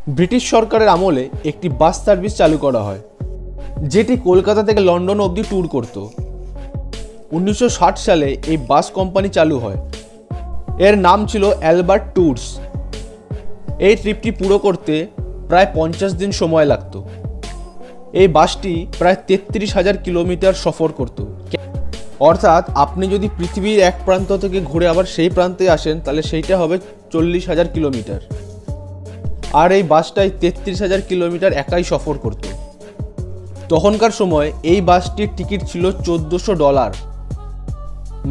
British সরকারের আমলে একটি বাস সার্ভিস চালু করা হয়, যেটি কলকাতা থেকে লন্ডন অবধি ট্যুর করত। 1960 সালে এই বাস কোম্পানি চালু হয়। এর নাম ছিল অ্যালবার্ট ট্যুরস। এই ট্রিপটি পুরো করতে প্রায় 50 দিন সময় লাগতো। এই বাসটি প্রায় 33,000 কিলোমিটার সফর করত। অর্থাৎ আপনি যদি পৃথিবীর এক প্রান্ত থেকে ঘুরে আবার সেই প্রান্তে আসেন, তাহলে সেইটা হবে 40,000 কিলোমিটার। আর এই বাসটাই 33,000 কিলোমিটার একাই সফর করত। তখনকার সময় এই বাসটির টিকিট ছিল $1400।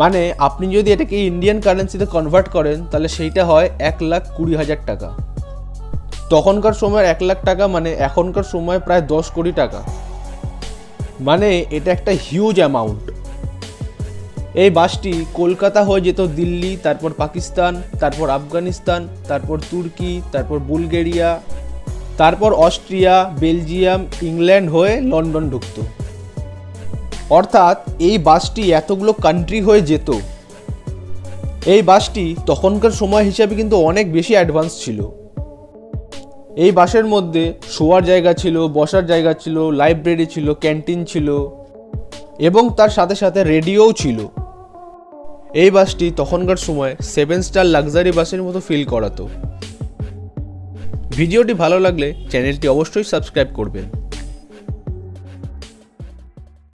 মানে আপনি যদি এটাকে ইন্ডিয়ান কারেন্সিতে কনভার্ট করেন, তাহলে সেইটা হয় 1,20,000 টাকা। তখনকার সময় 1 লাখ টাকা মানে এখনকার সময় প্রায় 10 কোটি টাকা। মানে এটা একটা হিউজ অ্যামাউন্ট। এই বাসটি কলকাতা হয়ে যেত দিল্লি, তারপর পাকিস্তান, তারপর আফগানিস্তান, তারপর তুর্কি, তারপর বুলগেরিয়া, তারপর অস্ট্রিয়া, বেলজিয়াম, ইংল্যান্ড হয়ে লন্ডন ঢুকত। অর্থাৎ এই বাসটি এতগুলো কান্ট্রি হয়ে যেত। এই বাসটি তখনকার সময় হিসাবে কিন্তু অনেক বেশি অ্যাডভান্স ছিল। এই বাসের মধ্যে শোয়ার জায়গা ছিল, বসার জায়গা ছিল, লাইব্রেরি ছিল, ক্যান্টিন ছিল এবং তার সাথে সাথে রেডিওও ছিল। এই বাসটি তখনকার সময় 7 স্টার লাক্সারি বাসের মতো ফিল করাতো। ভিডিওটি ভালো লাগলে চ্যানেলটি অবশ্যই সাবস্ক্রাইব করবেন।